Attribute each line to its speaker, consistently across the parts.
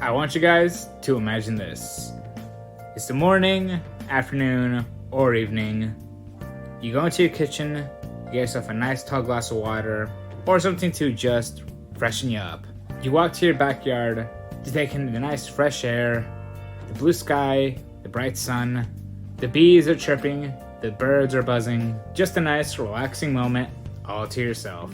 Speaker 1: I want you guys to imagine this. It's the morning, afternoon, or evening. You go into your kitchen, you get yourself a nice tall glass of water, or something to just freshen you up. You walk to your backyard to take in the nice fresh air, the blue sky, the bright sun, the bees are chirping, the birds are buzzing, just a nice relaxing moment all to yourself.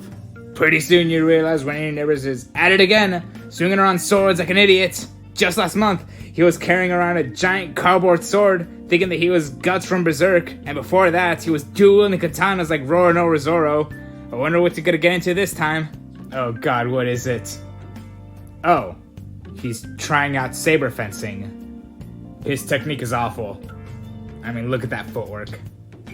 Speaker 1: Pretty soon you realize one of your neighbors is at it again, swinging around swords like an idiot. Just last month, he was carrying around a giant cardboard sword, thinking that he was Guts from Berserk, and before that, he was dueling katanas like Roronoa Zoro. I wonder what you're gonna get into this time. Oh god, what is it? Oh, he's trying out saber fencing. His technique is awful. I mean, look at that footwork.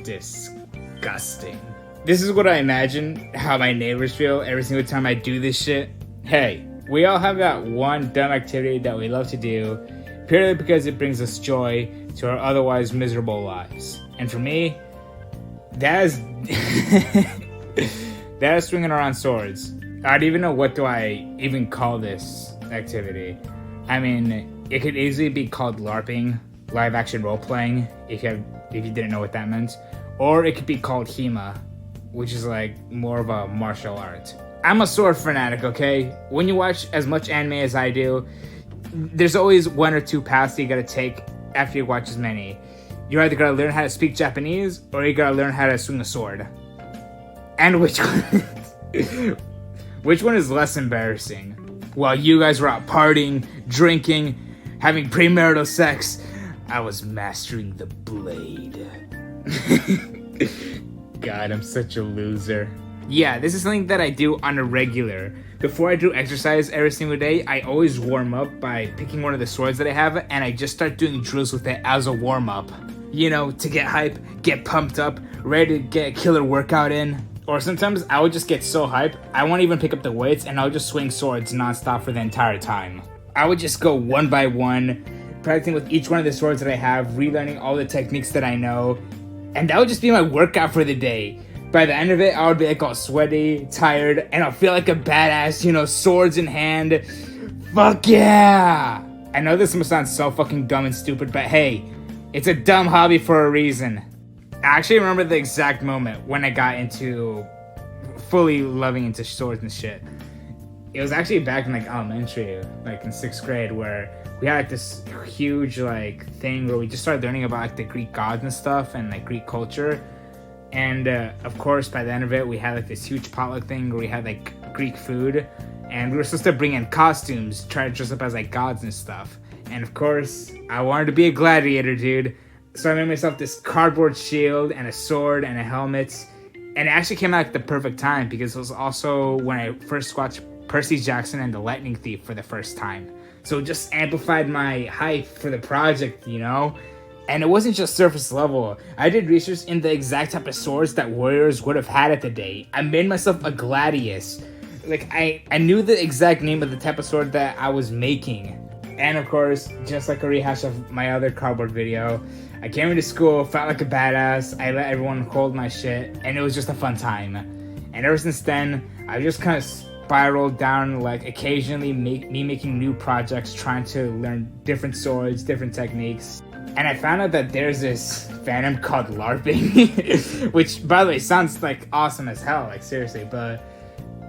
Speaker 1: Disgusting. This is what I imagine how my neighbors feel every single time I do this shit. Hey, we all have that one dumb activity that we love to do purely because it brings us joy to our otherwise miserable lives. And for me, that is that is swinging around swords. I don't even know what do I even call this activity. I mean, it could easily be called LARPing, live action role playing, if you didn't know what that meant, or it could be called HEMA, which is like more of a martial art. I'm a sword fanatic, okay? When you watch as much anime as I do, there's always one or two paths you gotta take after you watch as many. You either gotta learn how to speak Japanese, or you gotta learn how to swing a sword. And which one is less embarrassing? While you guys were out partying, drinking, having premarital sex, I was mastering the blade. God, I'm such a loser. Yeah, this is something that I do on a regular. Before I do exercise every single day, I always warm up by picking one of the swords that I have, and I just start doing drills with it as a warm-up. You know, to get hype, get pumped up, ready to get a killer workout in. Or sometimes I would just get so hype, I won't even pick up the weights, and I'll just swing swords non-stop for the entire time. I would just go one by one, practicing with each one of the swords that I have, relearning all the techniques that I know, and that would just be my workout for the day. By the end of it, I would be like all sweaty, tired, and I'll feel like a badass, you know, swords in hand. Fuck yeah! I know this must sound so fucking dumb and stupid, but hey, it's a dumb hobby for a reason. I actually remember the exact moment when I got into fully loving into swords and shit. It was actually back in like elementary, like in 6th grade, where we had like this huge like thing where we just started learning about like the Greek gods and stuff and like Greek culture. And of course, by the end of it, we had like this huge potluck thing where we had like Greek food, and we were supposed to bring in costumes, try to dress up as like gods and stuff. And of course, I wanted to be a gladiator, dude. So I made myself this cardboard shield and a sword and a helmet. And it actually came out at the perfect time because it was also when I first watched Percy Jackson and the Lightning Thief for the first time. So it just amplified my hype for the project, you know? And it wasn't just surface level. I did research in the exact type of swords that warriors would have had at the day. I made myself a gladius. Like, I knew the exact name of the type of sword that I was making. And of course, just like a rehash of my other cardboard video, I came into school, felt like a badass, I let everyone hold my shit, and it was just a fun time. And ever since then, I just kind of spiraled down, like occasionally me making new projects, trying to learn different swords, different techniques. And I found out that there's this fandom called LARPing, which, by the way, sounds like awesome as hell, like seriously, but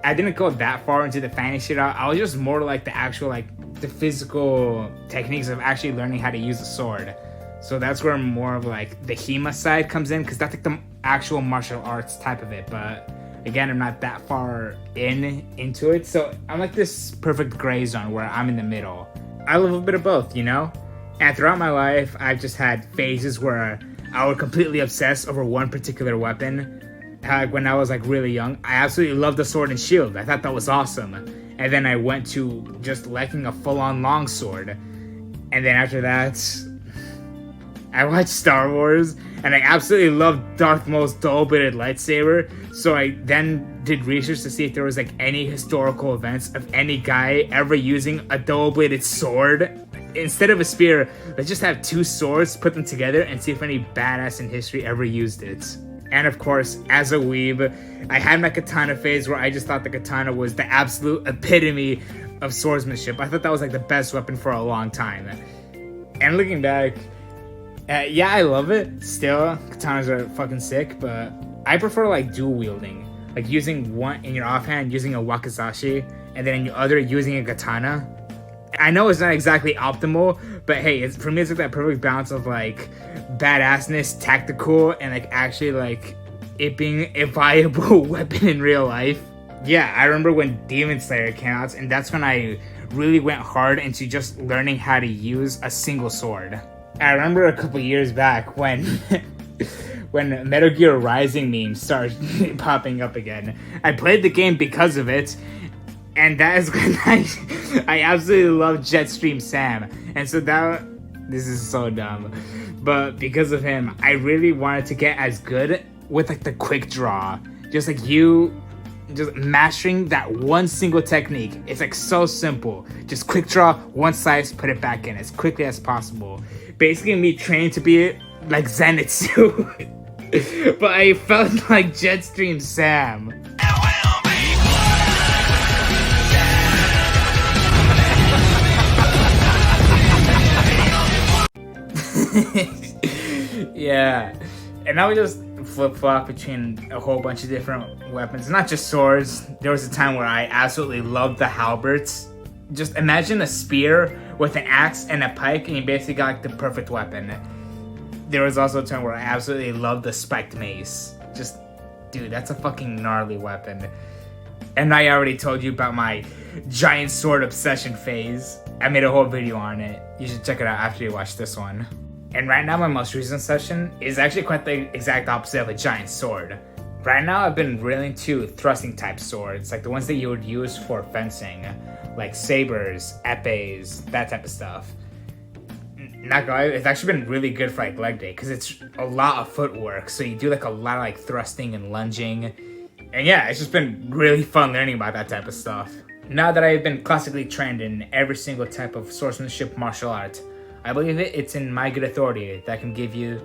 Speaker 1: I didn't go that far into the fanny shit. I was just more like the actual, like, the physical techniques of actually learning how to use a sword. So that's where more of like the HEMA side comes in, because that's like the actual martial arts type of it. But again, I'm not that far into it. So I'm like this perfect gray zone where I'm in the middle. I love a bit of both, you know? And throughout my life, I've just had phases where I would completely obsess over one particular weapon. Like when I was like really young, I absolutely loved the sword and shield. I thought that was awesome. And then I went to just liking a full-on longsword. And then after that, I watched Star Wars, and I absolutely loved Darth Maul's dual-bladed lightsaber. So I then did research to see if there was like any historical events of any guy ever using a dual-bladed sword. Instead of a spear, let's just have two swords, put them together, and see if any badass in history ever used it. And of course, as a weeb, I had my katana phase where I just thought the katana was the absolute epitome of swordsmanship. I thought that was like the best weapon for a long time. And looking back, yeah, I love it. Still, katanas are fucking sick, but I prefer like dual wielding. Like using one in your offhand, using a wakizashi, and then in your other, using a katana. I know it's not exactly optimal, but hey, for me, it's like that perfect balance of like badassness, tactical, and like actually like it being a viable weapon in real life. Yeah, I remember when Demon Slayer came out, and that's when I really went hard into just learning how to use a single sword. I remember a couple years back when when Metal Gear Rising memes started popping up again. I played the game because of it, and that is when I absolutely love Jetstream Sam. And so this is so dumb, but because of him, I really wanted to get as good with like the quick draw. Just mastering that one single technique. It's like so simple. Just quick draw, one slice, put it back in as quickly as possible. Basically me training to be like Zenitsu. But I felt like Jetstream Sam. Yeah. And I would just flip-flop between a whole bunch of different weapons. Not just swords. There was a time where I absolutely loved the halberds. Just imagine a spear with an axe and a pike, and you basically got like the perfect weapon. There was also a time where I absolutely loved the spiked mace. Just, dude, that's a fucking gnarly weapon. And I already told you about my giant sword obsession phase. I made a whole video on it. You should check it out after you watch this one. And right now, my most recent session is actually quite the exact opposite of a giant sword. Right now, I've been really into thrusting type swords, like the ones that you would use for fencing, like sabers, epes, that type of stuff. Not gonna lie, it's actually been really good for like leg day, because it's a lot of footwork, so you do like a lot of like thrusting and lunging. And yeah, it's just been really fun learning about that type of stuff. Now that I've been classically trained in every single type of swordsmanship martial art, I believe it's in my good authority that can give you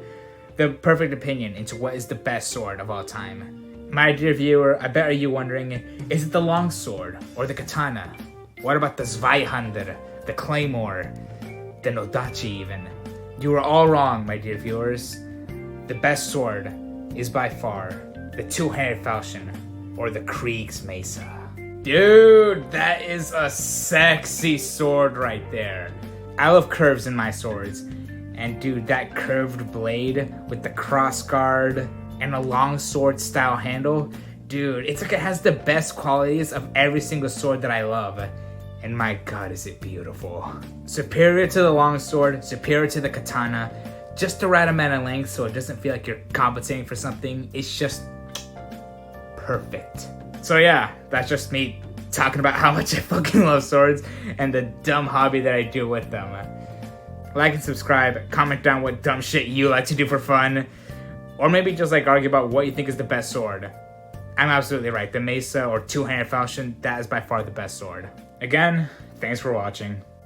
Speaker 1: the perfect opinion into what is the best sword of all time. My dear viewer, I bet are you wondering, is it the long sword or the katana? What about the Zweihander, the claymore, the Nodachi even? You are all wrong, my dear viewers. The best sword is by far the two-handed falchion or the Kriegsmesser. Dude, that is a sexy sword right there. I love curves in my swords, and dude, that curved blade with the cross guard and a long sword style handle, dude, it's like it has the best qualities of every single sword that I love, and my god is it beautiful. Superior to the long sword, superior to the katana, just the right amount of length so it doesn't feel like you're compensating for something. It's just perfect. So yeah, that's just me talking about how much I fucking love swords and the dumb hobby that I do with them. Like and subscribe, comment down what dumb shit you like to do for fun, or maybe just like argue about what you think is the best sword. I'm absolutely right, the Mesa or two-handed falchion, that is by far the best sword. Again, thanks for watching.